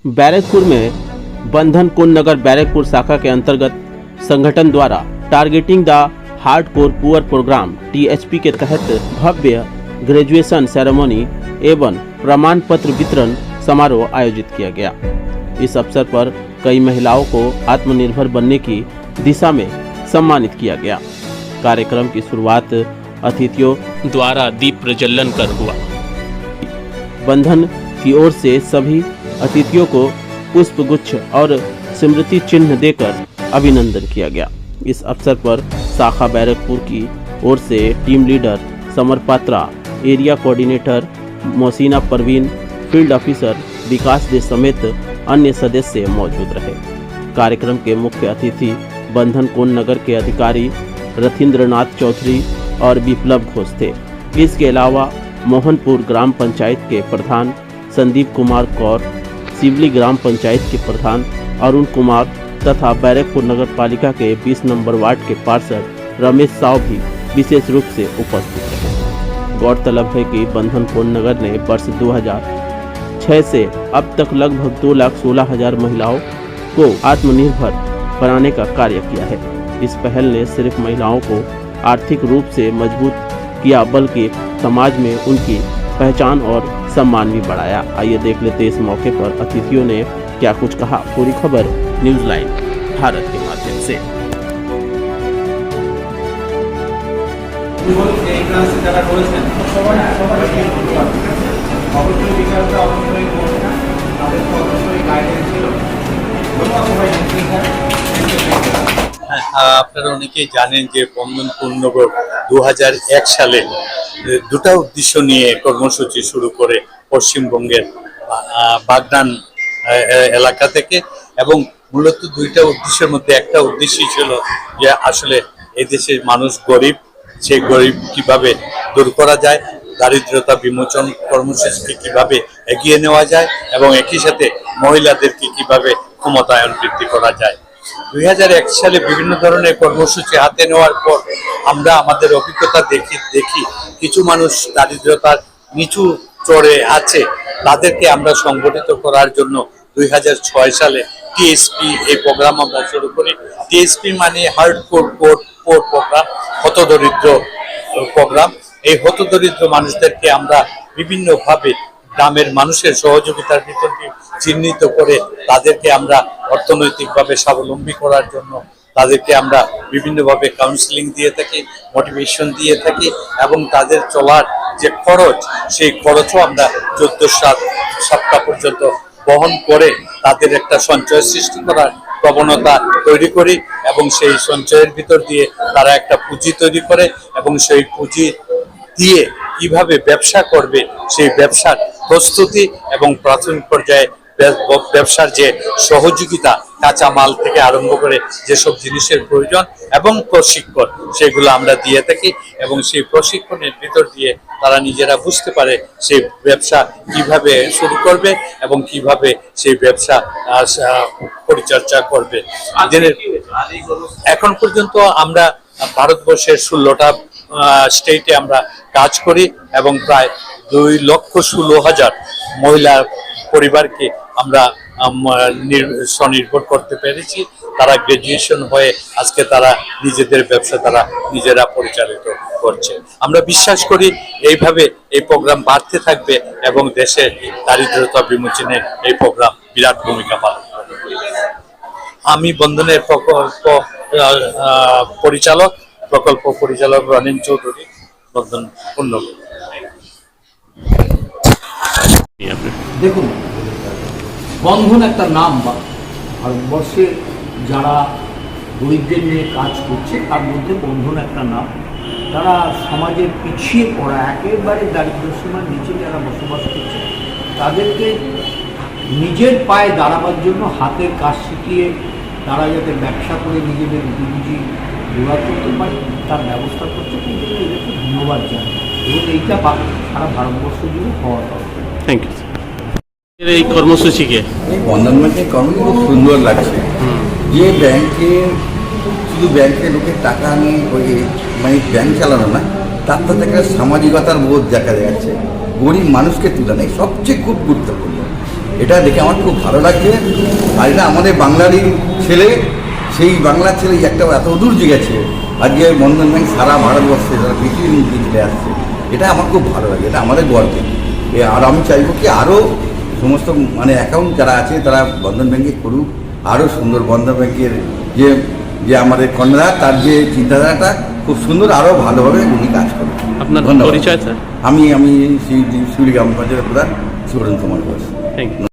बैरकपुर में बंधन कुंड नगर बैरकपुर शाखा के अंतर्गत संगठन द्वारा targeting the hardcore poor programme THP के तहत भव्य ग्रेजुएशन सेरेमनी एवं प्रमाण पत्र वितरण समारोह आयोजित किया गया। इस अवसर पर कई महिलाओं को आत्मनिर्भर बनने की दिशा में सम्मानित किया गया। कार्यक्रम की शुरुआत अतिथियों द्वारा दीप प्रज्वलन कर हुआ। बंधन की ओर से सभी अतिथियों को पुष्पगुच्छ और स्मृति चिन्ह देकर अभिनंदन किया गया। इस अवसर पर शाखा बैरकपुर की ओर से team leader Samar Patra, area coordinator Mohsina Parveen, field officer Vikas De समेत अन्य सदस्य मौजूद रहे। कार्यक्रम के मुख्य अतिथि बंधन कुंड नगर के अधिकारी रथिंद्रनाथ चौधरी और विप्लव घोष थे। इसके अलावा मोहनपुर ग्राम पंचायत के प्रधान संदीप कुमार कौर, सिवली ग्राम पंचायत के प्रधान अरुण कुमार तथा बैरकपुर नगर पालिका के 20 नंबर वार्ड के पार्षद रमेश साव भी विशेष रूप से उपस्थित रहे। गौरतलब है कि बंधन कुंड नगर ने वर्ष 2006 से अब तक लगभग 2,16,000 महिलाओं को आत्मनिर्भर बनाने का कार्य किया है। इस पहल ने सिर्फ महिलाओं को आर्थिक रूप से मजबूत किया बल्कि समाज में उनकी पहचान और सम्मान भी बढ़ाया। आइए देख लेते इस मौके पर अतिथियों ने क्या कुछ कहा। पूरी खबर न्यूज लाइन भारत के माध्यम से। আপনারা অনেকেই জানেন যে বন্ধন কুন্ড নগর 2001 সালে দুটা উদ্দেশ্য নিয়ে কর্মসূচি শুরু করে পশ্চিমবঙ্গের বাগদান এলাকা থেকে, এবং মূলত দুইটা উদ্দেশ্যের মধ্যে একটা উদ্দেশ্যই ছিল যে আসলে এই দেশের মানুষ গরিব, সেই গরিব কিভাবে দূর করা যায়, দারিদ্রতা বিমোচন কর্মসূচিকে কিভাবে এগিয়ে নেওয়া যায় এবং একই সাথে মহিলাদেরকে কিভাবে ক্ষমতায়ন বৃদ্ধি করা যায়। 2001 সালে বিভিন্ন ধরনের কর্মসূচি হাতে নেওয়ার পর আমরা আমাদের অভিজ্ঞতা দেখি কিছু মানুষ দারিদ্রতার নিচু স্তরে আছে, তাদেরকে আমরা সংগঠিত করার জন্য 2006 সালে টিএসপি এই প্রোগ্রাম আমরা শুরু করি। টিএসপি মানে হার্ডকোর পুয়ার প্রোগ্রাম, হতদরিদ্র প্রোগ্রাম। এই হতদরিদ্র মানুষদেরকে আমরা বিভিন্নভাবে গ্রামের মানুষের সহযোগিতার ভিতর দিয়ে চিহ্নিত করে তাদেরকে আমরা অর্থনৈতিকভাবে স্বাবলম্বী করার জন্য তাদেরকে আমরা বিভিন্নভাবে কাউন্সিলিং দিয়ে থাকি, মোটিভেশন দিয়ে থাকি, এবং তাদের চলার যে খরচ সেই খরচও আমরা 14 সপ্তাহ পর্যন্ত বহন করে তাদের একটা সঞ্চয় সৃষ্টি করার প্রবণতা তৈরি করি, এবং সেই সঞ্চয়ের ভিতর দিয়ে তারা একটা পুঁজি তৈরি করে এবং সেই পুঁজি দিয়ে কিভাবে ব্যবসা করবে সেই ব্যবসার প্রস্তুতি এবং প্রাথমিক পর্যায়ে ব্যবসার যে সহযোগিতা, কাঁচা মাল থেকে আরম্ভ করে যেসব জিনিসের প্রয়োজন এবং প্রশিক্ষণ সেগুলো আমরা দিয়ে থাকি, এবং সেই প্রশিক্ষণের ভিতর দিয়ে তারা নিজেরা বুঝতে পারে সেই ব্যবসা কিভাবে শুরু করবে এবং কিভাবে সেই ব্যবসা পরিচর্যা করবে। এখন পর্যন্ত আমরা ভারতবর্ষের 16টা স্টেটে আমরা কাজ করি এবং প্রায় 2,16,000 মহিলা পরিবারকে আমরা স্বনির্ভর করতে পেরেছি। তারা গ্রাজুয়েশন হয়ে আজকে তারা নিজেদের ব্যবসা তারা নিজেরা পরিচালিত করছে। আমরা বিশ্বাস করি এইভাবে এই প্রোগ্রাম বাড়তে থাকবে এবং দেশের দারিদ্রতা বিমোচনে এই প্রোগ্রাম বিরাট ভূমিকা পালন করবে। আমি বন্ধনের প্রকল্প পরিচালক রনিন চৌধুরী, বন্ধন কুন্ড নগর। দেখুন, বন্ধন একটা নাম, ভারতবর্ষে যারা গরিবদের নিয়ে কাজ করছে তার মধ্যে বন্ধন একটা নাম। তারা সমাজের পিছিয়ে পড়া, একেবারে দারিদ্র্য সীমার নিচে যারা বসবাস করছে তাদেরকে নিজের পায়ে দাঁড়াবার জন্য হাতের কাজ শিখিয়ে তারা যাতে ব্যবসা করে নিজেদের রুজি জোগাড় করতে পারে তার ব্যবস্থা করছে। কিন্তু এদেরকে ধন্যবাদ জানাই, এবং এইটা সারা ভারতবর্ষ জুড়ে হওয়া দরকার। Thank you. এই কর্মসূচিকে বন্ধন ব্যাংকের কর্মসূচি খুব সুন্দর লাগছে। যে ব্যাংকে শুধু ব্যাংকে লোকের টাকা নিয়ে মানে ব্যাংক চালানো না, তার সাথে একটা সামাজিকতার বোধ দেখা যাচ্ছে। গরিব মানুষকে তুলে নেয়, সবচেয়ে খুব গুরুত্বপূর্ণ। এটা দেখে আমার খুব ভালো লাগছে। আর এটা আমাদের বাংলারই ছেলে, সেই বাংলার ছেলে একটা এত দূর গেছে, আজকে বন্ধন ব্যাংক সারা ভারতবর্ষে তারা পৃথিবীর মুখে চলে আসছে। এটা আমার খুব ভালো লাগে, এটা আমাদের গর্বে। আর আমি চাইবো কি আরও সমস্ত মানে অ্যাকাউন্ট যারা আছে তারা বন্ধন ব্যাংকে করুক, আরও সুন্দর। বন্ধন ব্যাংকের যে যে আমাদের কর্ণধার, তার যে চিন্তাধারাটা খুব সুন্দর, আরও ভালোভাবে উনি কাজ করবেন। আপনার ধন্যবাদ। পরিচয় স্যার? আমি শিউলি গ্রাম পঞ্চায়েতের প্রধান সুরেন্দ্র কুমার ঘোষ। Thank you.